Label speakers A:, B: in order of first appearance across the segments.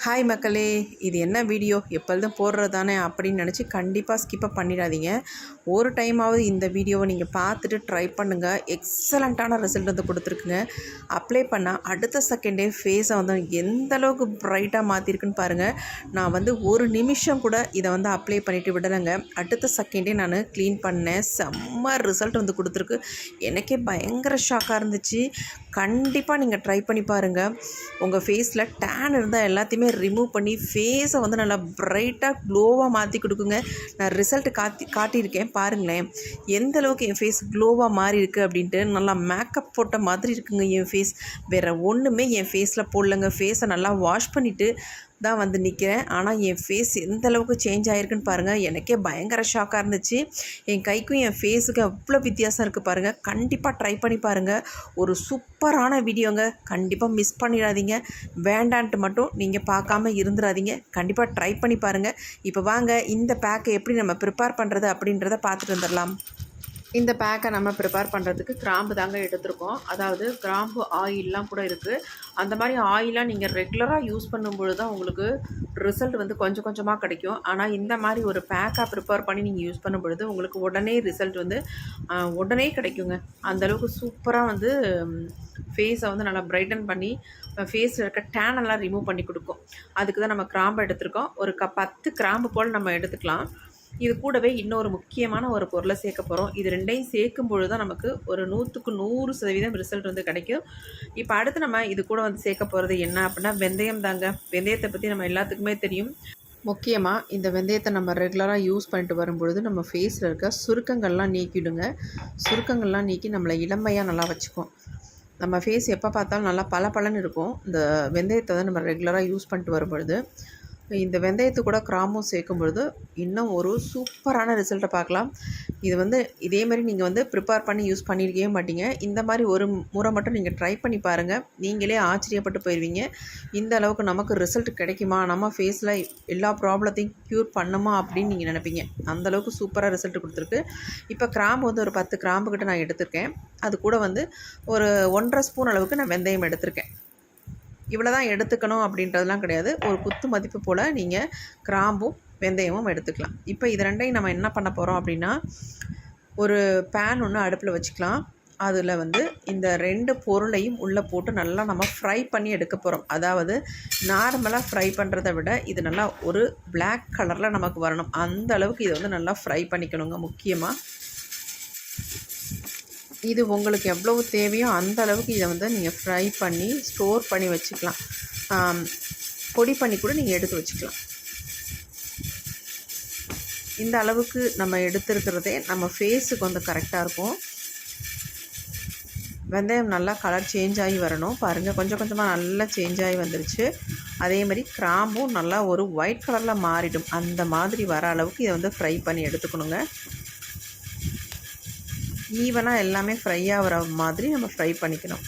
A: Hi மக்களே, இது என்ன வீடியோ எப்பொழுதும் போடுறது தானே அப்படின்னு நினச்சி கண்டிப்பாக ஸ்கிப்பை பண்ணிடாதீங்க. ஒரு டைமாவது இந்த வீடியோவை நீங்கள் பார்த்துட்டு ட்ரை பண்ணுங்கள். எக்ஸலண்ட்டான ரிசல்ட் வந்து கொடுத்துருக்குங்க. அப்ளை பண்ணால் அடுத்த செகண்டே ஃபேஸை வந்து எந்த அளவுக்கு ப்ரைட்டாக மாற்றிருக்குன்னு பாருங்கள். நான் வந்து ஒரு நிமிஷம் கூட இதை வந்து அப்ளை பண்ணிவிட்டு விடலைங்க. அடுத்த செகண்டே நான் க்ளீன் பண்ணேன். செம்ம ரிசல்ட் வந்து கொடுத்துருக்கு. எனக்கே பயங்கர ஷாக்காக இருந்துச்சு. கண்டிப்பாக நீங்கள் ட்ரை பண்ணி பாருங்கள். உங்கள் ஃபேஸில் டேன் இருந்தால் எல்லாத்தையுமே ரிமூவ் பண்ணி ஃபேஸை வந்து நல்லா ப்ரைட்டாக க்ளோவாக மாற்றி கொடுக்குங்க. நான் ரிசல்ட்டு காட்டியிருக்கேன் பாருங்களேன். எந்த அளவுக்கு என் ஃபேஸ் க்ளோவாக மாறி இருக்குது அப்படின்ட்டு. நல்லா மேக்கப் போட்ட மாதிரி இருக்குங்க என் ஃபேஸ். வேறு ஒன்றுமே என் ஃபேஸில் போடலங்க. ஃபேஸை நல்லா வாஷ் பண்ணிவிட்டு தான் வந்து நிற்கிறேன். ஆனால் என் ஃபேஸ் எந்த அளவுக்கு சேஞ்ச் ஆகிருக்குன்னு பாருங்கள். எனக்கே பயங்கர ஷாக்காக இருந்துச்சு. என் கைக்கும் என் ஃபேஸுக்கு அவ்வளோ வித்தியாசம் இருக்குது பாருங்கள். கண்டிப்பாக ட்ரை பண்ணி பாருங்கள். ஒரு சூப்பரான வீடியோங்க. கண்டிப்பாக மிஸ் பண்ணிடாதீங்க. வேண்டான்ட்டு மட்டும் நீங்கள் பார்க்காம இருந்துடாதீங்க. கண்டிப்பாக ட்ரை பண்ணி பாருங்கள். இப்போ வாங்க இந்த பேக்கை எப்படி நம்ம ப்ரிப்பேர் பண்ணுறது அப்படின்றத பார்த்துட்டு வந்துடலாம். இந்த பேக்கை நம்ம ப்ரிப்பேர் பண்ணுறதுக்கு கிராம்பு தாங்க எடுத்துருக்கோம். அதாவது கிராம்பு ஆயிலெலாம் கூட இருக்குது. அந்த மாதிரி ஆயிலாக நீங்கள் ரெகுலராக யூஸ் பண்ணும்பொழுது தான் உங்களுக்கு ரிசல்ட் வந்து கொஞ்சம் கொஞ்சமாக கிடைக்கும். ஆனால் இந்த மாதிரி ஒரு பேக்காக ப்ரிப்பேர் பண்ணி நீங்கள் யூஸ் பண்ணும் பொழுது உங்களுக்கு உடனே ரிசல்ட் வந்து உடனே கிடைக்குங்க. அந்தளவுக்கு சூப்பராக வந்து ஃபேஸை வந்து நல்லா பிரைட்டன் பண்ணி ஃபேஸில் இருக்க டேனெல்லாம் ரிமூவ் பண்ணி கொடுக்கும். அதுக்கு தான் நம்ம கிராம்பு எடுத்துருக்கோம். ஒரு 10 கிராம்பு போல் நம்ம எடுத்துக்கலாம். இது கூடவே இன்னொரு முக்கியமான ஒரு பொருளை சேர்க்க போகிறோம். இது ரெண்டையும் சேர்க்கும் பொழுது தான் நமக்கு ஒரு 100க்கு 100% ரிசல்ட் வந்து கிடைக்கும். இப்போ அடுத்து நம்ம இது கூட வந்து சேர்க்க போகிறது என்ன அப்படின்னா வெந்தயம் தாங்க. வெந்தயத்தை பற்றி நம்ம எல்லாத்துக்குமே தெரியும். முக்கியமாக இந்த வெந்தயத்தை நம்ம ரெகுலராக யூஸ் பண்ணிட்டு வரும்பொழுது நம்ம ஃபேஸில் இருக்க சுருக்கங்கள்லாம் நீக்கிடுங்க. சுருக்கங்கள்லாம் நீக்கி நம்மளை இளமையாக நல்லா வச்சுக்கும். நம்ம ஃபேஸ் எப்போ பார்த்தாலும் நல்லா பளபளன்னு இருக்கும். இந்த வெந்தயத்தை வந்து நம்ம ரெகுலராக யூஸ் பண்ணிட்டு வரும்பொழுது இந்த வெந்தயத்து கூட கிராம்பும் சேர்க்கும் பொழுது இன்னும் ஒரு சூப்பரான ரிசல்ட்டை பார்க்கலாம். இது வந்து இதேமாதிரி நீங்கள் வந்து ப்ரிப்பேர் பண்ணி யூஸ் பண்ணியிருக்கவே மாட்டீங்க. இந்த மாதிரி ஒரு முறை மட்டும் நீங்கள் ட்ரை பண்ணி பாருங்கள். நீங்களே ஆச்சரியப்பட்டு போயிடுவீங்க. இந்த அளவுக்கு நமக்கு ரிசல்ட் கிடைக்குமா, நம்ம ஃபேஸில் எல்லா ப்ராப்ளத்தையும் க்யூர் பண்ணுமா அப்படின்னு நீங்கள் நினைப்பீங்க. அந்தளவுக்கு சூப்பராக ரிசல்ட் கொடுத்துருக்கு. இப்போ கிராம்பு வந்து ஒரு 10 கிராம்புக்கிட்ட நான் எடுத்திருக்கேன். அது கூட வந்து ஒரு 1.5 ஸ்பூன் அளவுக்கு நான் வெந்தயம் எடுத்திருக்கேன். இவ்வளோ தான் எடுத்துக்கணும் அப்படின்றதுலாம் கிடையாது. ஒரு குத்து மதிப்பு போல் நீங்கள் கிராம்பும் வெந்தயமும் எடுத்துக்கலாம். இப்போ இது ரெண்டையும் நம்ம என்ன பண்ண போகிறோம் அப்படின்னா, ஒரு பேன் ஒன்று அடுப்பில் வச்சுக்கலாம். அதில் வந்து இந்த 2 பொருளையும் உள்ளே போட்டு நல்லா நம்ம ஃப்ரை பண்ணி எடுக்க போகிறோம். அதாவது நார்மலாக ஃப்ரை பண்ணுறதை விட இது நல்லா ஒரு பிளாக் கலரில் நமக்கு வரணும். அந்த அளவுக்கு இதை வந்து நல்லா ஃப்ரை பண்ணிக்கணுங்க. முக்கியமாக இது உங்களுக்கு எவ்வளவு தேவையோ அந்த அளவுக்கு இதை வந்து நீங்கள் ஃப்ரை பண்ணி ஸ்டோர் பண்ணி வச்சுக்கலாம். பொடி பண்ணி கூட நீங்கள் எடுத்து வச்சுக்கலாம். இந்த அளவுக்கு நம்ம எடுத்துருக்கிறதே நம்ம ஃபேஸுக்கு வந்து கரெக்டாக இருக்கும். வெந்தயம் நல்லா கலர் சேஞ்ச் ஆகி வரணும். பாருங்கள், கொஞ்சம் கொஞ்சமாக நல்லா சேஞ்ச் ஆகி வந்துருச்சு. அதேமாதிரி கிராம்பும் நல்லா ஒரு ஒயிட் கலரில் மாறிடும். அந்த மாதிரி வர அளவுக்கு இதை வந்து ஃப்ரை பண்ணி எடுத்துக்கணுங்க. ஈவனாக எல்லாமே ஃப்ரை ஆகிற மாதிரி நம்ம ஃப்ரை பண்ணிக்கணும்.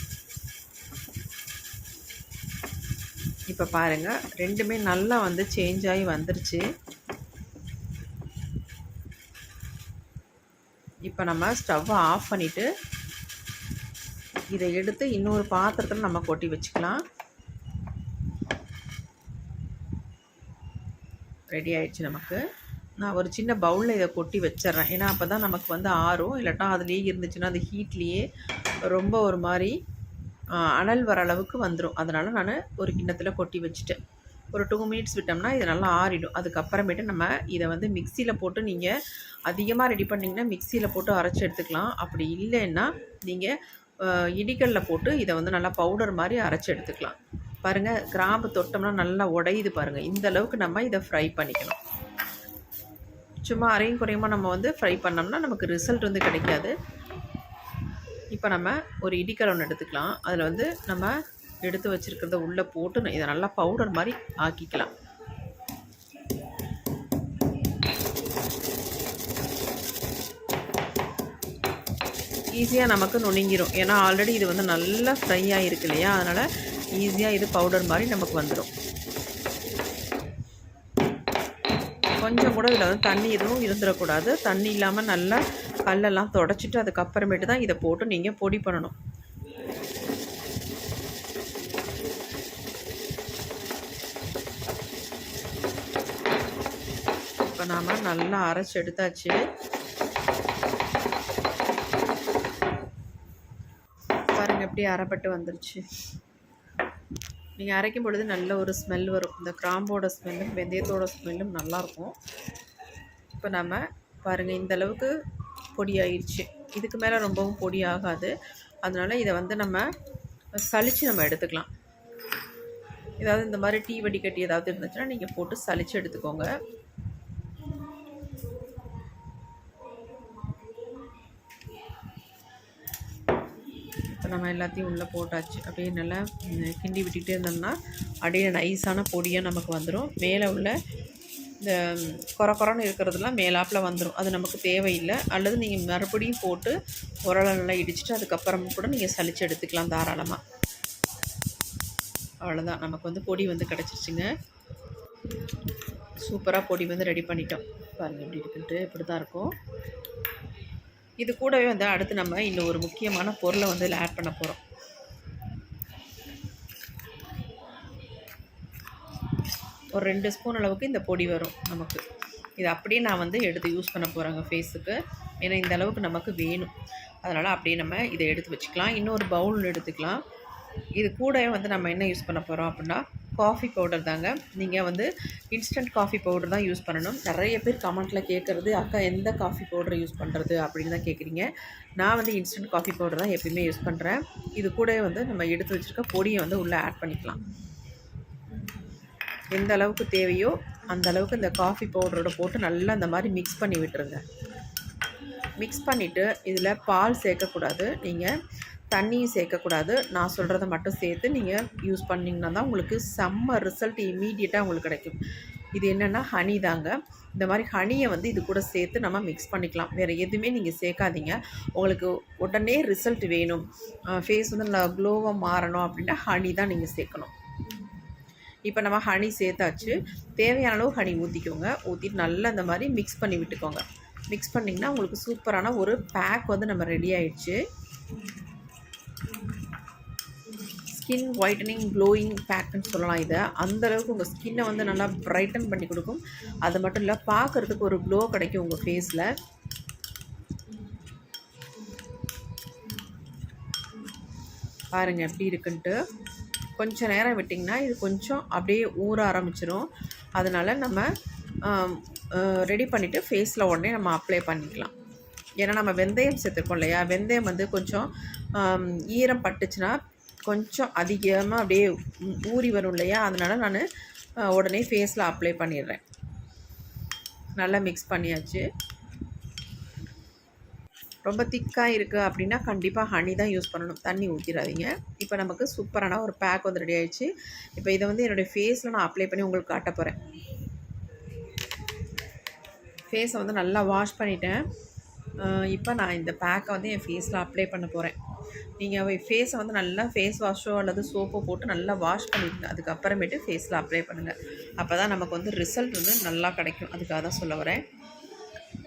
A: இப்போ பாருங்கள், ரெண்டுமே நல்லா வந்து சேஞ்ச் ஆகி வந்துருச்சு. இப்போ நம்ம ஸ்டவ்வை ஆஃப் பண்ணிவிட்டு இதை எடுத்து இன்னொரு பாத்திரத்தில் நம்ம கொட்டி வச்சுக்கலாம். ரெடி ஆயிடுச்சு நமக்கு. நான் ஒரு சின்ன பவுலில் இதை கொட்டி வச்சிட்றேன். ஏன்னா அப்போ தான் நமக்கு வந்து ஆறும். இல்லாட்டா அதுலேயே இருந்துச்சுன்னா அது ஹீட்லேயே ரொம்ப ஒரு மாதிரி அனல் வர அளவுக்கு வந்துடும். அதனால் நான் ஒரு கிண்ணத்தில் கொட்டி வச்சுட்டேன். ஒரு 2 மினிட்ஸ் விட்டோம்னா இது நல்லா ஆறிடும். அதுக்கப்புறமேட்டு நம்ம இதை வந்து மிக்சியில் போட்டு, நீங்கள் அதிகமாக ரெடி பண்ணிங்கன்னா மிக்சியில் போட்டு அரைச்சி எடுத்துக்கலாம். அப்படி இல்லைன்னா நீங்கள் இடிக்கல்லில் போட்டு இதை வந்து நல்லா பவுடர் மாதிரி அரைச்சி எடுத்துக்கலாம். பாருங்கள், கிராம்பு தொட்டோம்னா நல்லா உடையுது பாருங்கள். இந்த அளவுக்கு நம்ம இதை ஃப்ரை பண்ணிக்கணும். சும்மா அரையும் குறையுமா நம்ம வந்து ஃப்ரை பண்ணோம்னா நமக்கு ரிசல்ட் வந்து கிடைக்காது. இப்போ நம்ம ஒரு இடிக்கல் ஒன்று எடுத்துக்கலாம். அதில் வந்து நம்ம எடுத்து வச்சுருக்கிறத உள்ளே போட்டு இதை நல்லா பவுடர் மாதிரி ஆக்கிக்கலாம். ஈஸியாக நமக்கு நுணுங்கிடும். ஏன்னா ஆல்ரெடி இது வந்து நல்லா ஃப்ரை ஆகிருக்கு இல்லையா, அதனால் ஈஸியாக இது பவுடர் மாதிரி நமக்கு வந்துடும். கொஞ்சம் கூட இதில் வந்து தண்ணி எதுவும் இருந்துடக்கூடாது. தண்ணி இல்லாமல் நல்லா கல்லெல்லாம் தொடச்சிட்டு அதுக்கப்புறமேட்டு தான் இதை போட்டு நீங்கள் பொடி பண்ணணும். இப்போ நாம் நல்லா அரைச்சி எடுத்தாச்சு. பாருங்கள் எப்படி அரைப்பட்டு வந்துருச்சு. நீங்கள் அரைக்கும் பொழுது நல்ல ஒரு ஸ்மெல் வரும். இந்த கிராம்போட ஸ்மெல்லும் வெந்தயத்தோட ஸ்மெல்லும் நல்லாயிருக்கும். இப்போ நம்ம பாருங்கள் இந்தளவுக்கு பொடி ஆயிடுச்சு. இதுக்கு மேலே ரொம்பவும் பொடி ஆகாது. அதனால் இதை வந்து நம்ம சலித்து நம்ம எடுத்துக்கலாம். ஏதாவது இந்த மாதிரி டீ வடிகட்டி ஏதாவது இருந்துச்சுன்னா நீங்கள் போட்டு சலித்து எடுத்துக்கோங்க. இப்போ நம்ம எல்லாத்தையும் உள்ளே போட்டாச்சு. அப்படியே நல்லா கிண்டி விட்டுக்கிட்டே இருந்தோம்னா அப்படியே நைஸான பொடியாக நமக்கு வந்துடும். மேலே உள்ள இந்த கொரன்னு இருக்கிறதுலாம் மேலாப்பில் வந்துடும். அது நமக்கு தேவையில்லை. அல்லது நீங்கள் மறுபடியும் போட்டு உரலை நல்லா இடிச்சிட்டு அதுக்கப்புறம் கூட நீங்கள் சலித்து எடுத்துக்கலாம் தாராளமாக. அவ்வளோதான், நமக்கு வந்து பொடி வந்து கிடச்சிருச்சுங்க. சூப்பராக பொடி வந்து ரெடி பண்ணிட்டோம். பாருங்கள் எப்படி இருக்குன்ட்டு. இப்படி தான் இருக்கும். இது கூடவே வந்து அடுத்து நம்ம இன்னும் ஒரு முக்கியமான பொருளை வந்து இதில் ஆட் பண்ண போகிறோம். ஒரு 2 ஸ்பூன் அளவுக்கு இந்த பொடி வரும் நமக்கு. இது அப்படியே நான் வந்து எடுத்து யூஸ் பண்ண போகிறேங்க ஃபேஸுக்கு. ஏன்னா இந்த அளவுக்கு நமக்கு வேணும். அதனால் அப்படியே நம்ம இதை எடுத்து வச்சுக்கலாம். இன்னொரு பவுல் எடுத்துக்கலாம். இது கூடவே வந்து நம்ம என்ன யூஸ் பண்ண போகிறோம் அப்படின்னா காஃபி பவுடர் தாங்க. நீங்கள் வந்து இன்ஸ்டன்ட் காஃபி பவுடர் தான் யூஸ் பண்ணணும். நிறைய பேர் கமெண்ட்டில் கேட்குறது, அக்கா எந்த காஃபி பவுடரை யூஸ் பண்ணுறது அப்படின்னு தான் கேட்குறீங்க. நான் வந்து இன்ஸ்டன்ட் காஃபி பவுடர் தான் எப்பயுமே யூஸ் பண்ணுறேன். இது கூடவே வந்து நம்ம எடுத்து வச்சுருக்க பொடியை வந்து உள்ளே ஆட் பண்ணிக்கலாம். எந்த அளவுக்கு தேவையோ அந்த அளவுக்கு இந்த காஃபி பவுடரோட போட்டு நல்லா இந்த மாதிரி மிக்ஸ் பண்ணி விட்டுருங்க. மிக்ஸ் பண்ணிவிட்டு இதில் பால் சேர்க்கக்கூடாது, நீங்கள் தண்ணியும் சேர்க்கக்கூடாது. நான் சொல்கிறத மட்டும் சேர்த்து நீங்கள் யூஸ் பண்ணிங்கன்னா தான் உங்களுக்கு செம்ம ரிசல்ட் இம்மீடியட்டாக உங்களுக்கு கிடைக்கும். இது என்னென்னா ஹனி தாங்க. இந்த மாதிரி ஹனியை வந்து இது கூட சேர்த்து நம்ம மிக்ஸ் பண்ணிக்கலாம். வேறு எதுவுமே நீங்கள் சேர்க்காதீங்க. உங்களுக்கு உடனே ரிசல்ட் வேணும், ஃபேஸ் வந்து நல்லா க்ளோவாக மாறணும் அப்படின்னா ஹனி தான் நீங்கள் சேர்க்கணும். இப்போ நம்ம ஹனி சேர்த்தாச்சு. தேவையான அளவு ஹனி ஊற்றிக்கோங்க. ஊற்றிட்டு நல்லா இந்த மாதிரி மிக்ஸ் பண்ணி விட்டுக்கோங்க. மிக்ஸ் பண்ணிங்கன்னா உங்களுக்கு சூப்பரான ஒரு பேக் வந்து நம்ம ரெடி ஆகிடுச்சு. ஸ்கின் ஒயிட்டனிங் க்ளோயிங் பேக்குன்னு சொல்லலாம் இதை. அந்தளவுக்கு உங்கள் ஸ்கின்னை வந்து நல்லா ப்ரைட்டன் பண்ணி கொடுக்கும். அது மட்டும் இல்லை, பார்க்குறதுக்கு ஒரு க்ளோ கிடைக்கும் உங்கள் ஃபேஸில். பாருங்கள் எப்படி இருக்குன்ட்டு. கொஞ்சம் நேரம் விட்டிங்கன்னா இது கொஞ்சம் அப்படியே ஊற ஆரம்பிச்சிடும். அதனால் நம்ம ரெடி பண்ணிவிட்டு ஃபேஸில் உடனே நம்ம அப்ளை பண்ணிக்கலாம். ஏன்னா நம்ம வெந்தயம் சேர்த்துருக்கோம் இல்லையா, வெந்தயம் வந்து கொஞ்சம் ஈரம் பட்டுச்சுன்னா கொஞ்சம் அதிகமாக அப்படியே ஊறி வரும் இல்லையா, அதனால் நான் உடனே ஃபேஸில் அப்ளை பண்ணிடுறேன். நல்லா மிக்ஸ் பண்ணியாச்சு. ரொம்ப திக்காக இருக்குது அப்படின்னா கண்டிப்பாக ஹனி தான் யூஸ் பண்ணணும், தண்ணி ஊற்றிடாதீங்க. இப்போ நமக்கு சூப்பரான ஒரு பேக் வந்து ரெடி ஆகிடுச்சு. இப்போ இதை வந்து என்னுடைய ஃபேஸில் நான் அப்ளை பண்ணி உங்களுக்கு காட்ட போகிறேன். ஃபேஸை வந்து நல்லா வாஷ் பண்ணிட்டேன். இப்போ நான் இந்த பேக்கை வந்து என் ஃபேஸில் அப்ளை பண்ண போகிறேன். நீங்கள் ஃபேஸை வந்து நல்லா ஃபேஸ் வாஷோ அல்லது சோப்போ போட்டு நல்லா வாஷ் பண்ணிடுங்க. அதுக்கப்புறமேட்டு ஃபேஸில் அப்ளை பண்ணுங்கள். அப்போ தான் நமக்கு வந்து ரிசல்ட் வந்து நல்லா கிடைக்கும். அதுக்காக தான் சொல்ல வரேன்.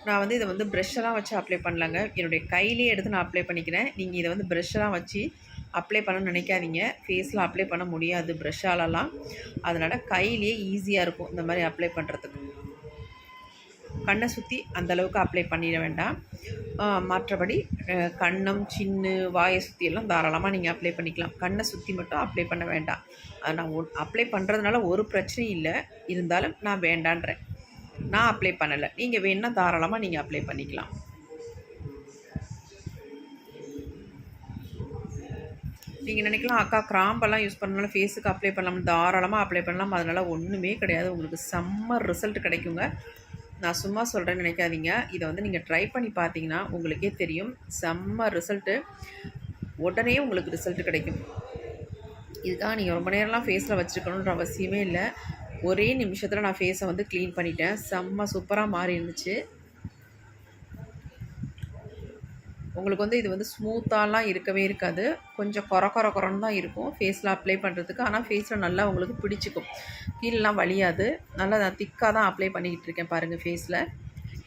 A: நான் வந்து இதை வந்து ப்ரெஷ்ஷெல்லாம் வச்சு அப்ளை பண்ணலங்க, என்னுடைய கையிலே எடுத்து நான் அப்ளை பண்ணிக்கிறேன். நீங்கள் இதை வந்து ப்ரெஷ்ஷெல்லாம் வச்சு அப்ளை பண்ண நினைக்காதீங்க. ஃபேஸில் அப்ளை பண்ண முடியாது ப்ரெஷ்ஷாலலாம். அதனால் கையிலே ஈஸியாக இருக்கும் இந்த மாதிரி அப்ளை பண்ணுறதுக்கு. கண்ணை சுற்றி அந்தளவுக்கு அப்ளை பண்ணிட வேண்டாம். மற்றபடி கண்ணம் சின்னு வாயை சுற்றி எல்லாம் தாராளமாக நீங்கள் அப்ளை பண்ணிக்கலாம். கண்ணை சுற்றி மட்டும் அப்ளை பண்ண வேண்டாம். நான் அப்ளை பண்ணுறதுனால ஒரு பிரச்சனையும் இல்லை, இருந்தாலும் நான் வேண்டான்றேன். நான் அப்ளை பண்ணலை, நீங்கள் வேணுன்னா தாராளமாக நீங்கள் அப்ளை பண்ணிக்கலாம். நீங்கள் நினைக்கலாம் அக்கா கிராம்பெல்லாம் யூஸ் பண்ணனால ஃபேஸுக்கு அப்ளை பண்ணலாம், தாராளமாக அப்ளை பண்ணலாம். அதனால் ஒன்றுமே கிடையாது, உங்களுக்கு செம்ம ரிசல்ட் கிடைக்குங்க. நான் சும்மா சொல்கிறேன்னு நினைக்காதீங்க. இதை வந்து நீங்கள் ட்ரை பண்ணி பார்த்தீங்கன்னா உங்களுக்கே தெரியும், செம்ம ரிசல்ட்டு. உடனே உங்களுக்கு ரிசல்ட் கிடைக்கும். இதுக்காக நீங்கள் ரொம்ப நேரம்லாம் ஃபேஸில் வச்சுருக்கணுன்ற அவசியமே இல்லை. ஒரே நிமிஷத்தில் நான் ஃபேஸை வந்து க்ளீன் பண்ணிட்டேன். செம்ம சூப்பராக மாறி இருந்துச்சு. உங்களுக்கு வந்து இது வந்து ஸ்மூத்தாலாம் இருக்கவே இருக்காது, கொஞ்சம் குறன்னு தான் இருக்கும் ஃபேஸில் அப்ளை பண்ணுறதுக்கு. ஆனால் ஃபேஸில் நல்லா உங்களுக்கு பிடிச்சிக்கும், கீழெலாம் வலியாது. நல்லா நான் திக்காக தான் அப்ளை பண்ணிக்கிட்டு இருக்கேன் பாருங்கள் ஃபேஸில்.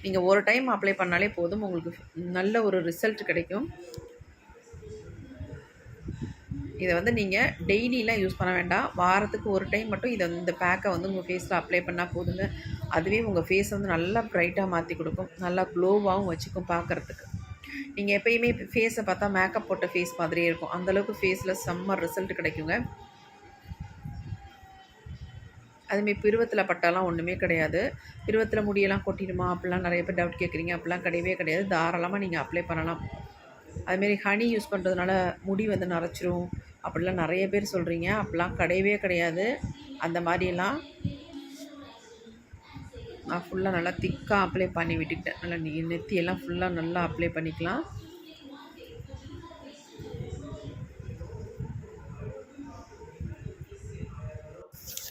A: நீங்கள் ஒரு டைம் அப்ளை பண்ணாலே போதும், உங்களுக்கு நல்ல ஒரு ரிசல்ட் கிடைக்கும். இதை வந்து நீங்கள் டெய்லிலாம் யூஸ் பண்ண வேண்டாம். வாரத்துக்கு ஒரு டைம் மட்டும் இந்த பேக்கை வந்து உங்கள் ஃபேஸில் அப்ளை பண்ணால் போதுங்க. அதுவே உங்கள் ஃபேஸை வந்து நல்லா ப்ரைட்டாக மாற்றி கொடுக்கும், நல்லா க்ளோவாகவும் வச்சுக்கும் பார்க்குறதுக்கு. நீங்கள் எப்பயுமே ஃபேஸை பார்த்தா மேக்கப் போட்ட ஃபேஸ் மாதிரியே இருக்கும். அந்தளவுக்கு ஃபேஸில் செம்ம ரிசல்ட் கிடைக்குங்க. அதுமாரி பிருவத்தில் பட்டாலாம் ஒன்றுமே கிடையாது. பிருவத்தில் முடியெல்லாம் கொட்டிடுமா அப்படிலாம் நிறைய பேர் டவுட் கேட்குறீங்க. அப்படிலாம் கிடையவே கிடையாது. தாராளமாக நீங்கள் அப்ளை பண்ணலாம். அதுமாரி ஹனி யூஸ் பண்ணுறதுனால முடி வந்து நரைச்சிரும் அப்படிலாம் நிறைய பேர் சொல்கிறீங்க. அப்படிலாம் கிடையவே கிடையாது. அந்த மாதிரியெல்லாம் நான் ஃபுல்லாக நல்லா திக்காக அப்ளை பண்ணி விட்டுக்கிட்டேன். நல்லா நெத்தியெல்லாம் ஃபுல்லாக நல்லா அப்ளை பண்ணிக்கலாம்.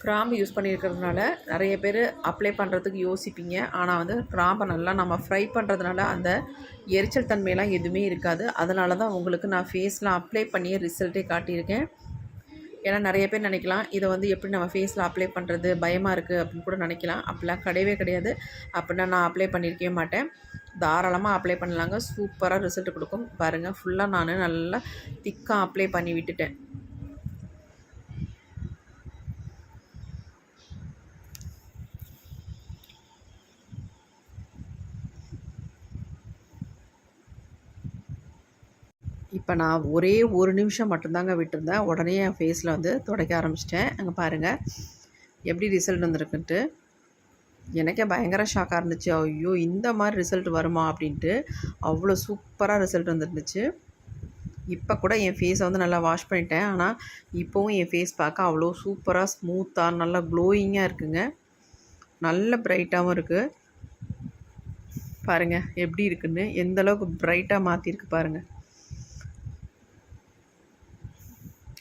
A: கிராம்பு யூஸ் பண்ணியிருக்கிறதுனால நிறைய பேர் அப்ளை பண்ணுறதுக்கு யோசிப்பீங்க. ஆனால் வந்து கிராம்பை நல்லா நம்ம ஃப்ரை பண்ணுறதுனால அந்த எரிச்சல் தன்மையெல்லாம் எதுவுமே இருக்காது. அதனால தான் உங்களுக்கு நான் ஃபேஸில் அப்ளை பண்ணியே ரிசல்ட்டே காட்டியிருக்கேன். ஏன்னா நிறைய பேர் நினைக்கலாம், இதை வந்து எப்படி நம்ம ஃபேஸில் அப்ளை பண்ணுறது, பயமாக இருக்குது அப்படின்னு கூட நினைக்கலாம். அப்படிலாம் கிடையவே கிடையாது. அப்படின்னா நான் அப்ளை பண்ணியிருக்கவே மாட்டேன். தாராளமாக அப்ளை பண்ணலாங்க. சூப்பராக ரிசல்ட் கொடுக்கும். பாருங்கள், ஃபுல்லாக நான் நல்லா திக்காக அப்ளை பண்ணி விட்டுட்டேன். இப்போ நான் ஒரே ஒரு நிமிஷம் மட்டும்தாங்க விட்டுருந்தேன். உடனே என் ஃபேஸில் வந்து துடைக்க ஆரம்பிச்சிட்டேன். அங்கே பாருங்கள் எப்படி ரிசல்ட் வந்திருக்குன்ட்டு. எனக்கே பயங்கர ஷாக்காக இருந்துச்சு. ஐயோ, இந்த மாதிரி ரிசல்ட் வருமா அப்படின்ட்டு. அவ்வளோ சூப்பராக ரிசல்ட் வந்துருந்துச்சு. இப்போ கூட என் ஃபேஸை வந்து நல்லா வாஷ் பண்ணிட்டேன். ஆனால் இப்போவும் என் ஃபேஸ் பார்க்க அவ்வளோ சூப்பராக ஸ்மூத்தாக நல்லா க்ளோயிங்காக இருக்குங்க. நல்ல ப்ரைட்டாகவும் இருக்குது. பாருங்கள் எப்படி இருக்குன்னு, எந்தளவுக்கு ப்ரைட்டாக மாற்றிருக்கு பாருங்கள்.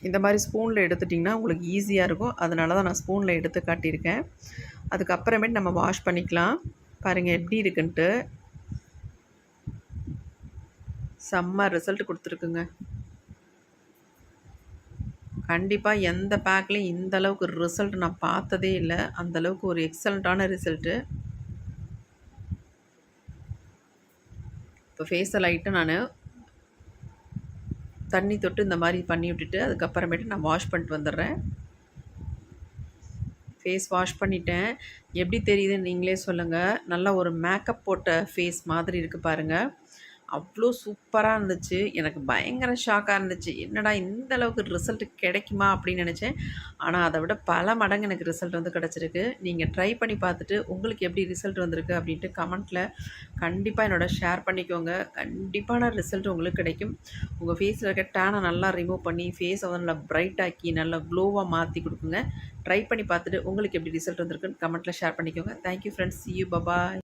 A: இந்த மாதிரி ஸ்பூனில் எடுத்துட்டிங்கன்னா உங்களுக்கு ஈஸியாக இருக்கும். அதனால தான் நான் ஸ்பூனில் எடுத்து காட்டியிருக்கேன். அதுக்கப்புறமேட்டு நம்ம வாஷ் பண்ணிக்கலாம். பாருங்கள் எப்படி இருக்குன்ட்டு. செம்ம ரிசல்ட் கொடுத்துருக்குங்க. கண்டிப்பாக எந்த பேக்லேயும் இந்த அளவுக்கு ரிசல்ட் நான் பார்த்ததே இல்லை. அந்தளவுக்கு ஒரு எக்ஸலண்ட்டான ரிசல்ட்டு. இப்போ ஃபேஸை லைட்டாக நான் தண்ணி தொட்டு இந்த மாதிரி பண்ணி விட்டுட்டு அதுக்கப்புறமேட்டு நான் வாஷ் பண்ணிட்டு வந்துடுறேன். ஃபேஸ் வாஷ் பண்ணிட்டேன். எப்படி தெரியுதுன்னு நீங்களே சொல்லுங்கள். நல்லா ஒரு மேக்கப் போட்ட ஃபேஸ் மாதிரி இருக்குது பாருங்கள். அவ்வளோ சூப்பராக இருந்துச்சு. எனக்கு பயங்கர ஷாக்காக இருந்துச்சு. என்னடா இந்த அளவுக்கு ரிசல்ட் கிடைக்குமா அப்படின்னு நினச்சேன். ஆனால் அதை விட பல மடங்கு எனக்கு ரிசல்ட் வந்து கிடச்சிருக்கு. நீங்கள் ட்ரை பண்ணி பார்த்துட்டு உங்களுக்கு எப்படி ரிசல்ட் வந்திருக்கு அப்படின்ட்டு கமெண்ட்டில் கண்டிப்பாக என்னோட ஷேர் பண்ணிக்கோங்க. கண்டிப்பான ரிசல்ட் உங்களுக்கு கிடைக்கும். உங்கள் ஃபேஸில் இருக்க டேனை நல்லா ரிமூவ் பண்ணி ஃபேஸை வந்து நல்லா பிரைட் ஆக்கி நல்லா க்ளோவாக மாற்றி கொடுக்குங்க. ட்ரை பண்ணி பார்த்துட்டு உங்களுக்கு எப்படி ரிசல்ட் வந்திருக்குன்னு கமெண்ட்டில் ஷேர் பண்ணிக்கோங்க. Thank you friends. See you. Bye bye.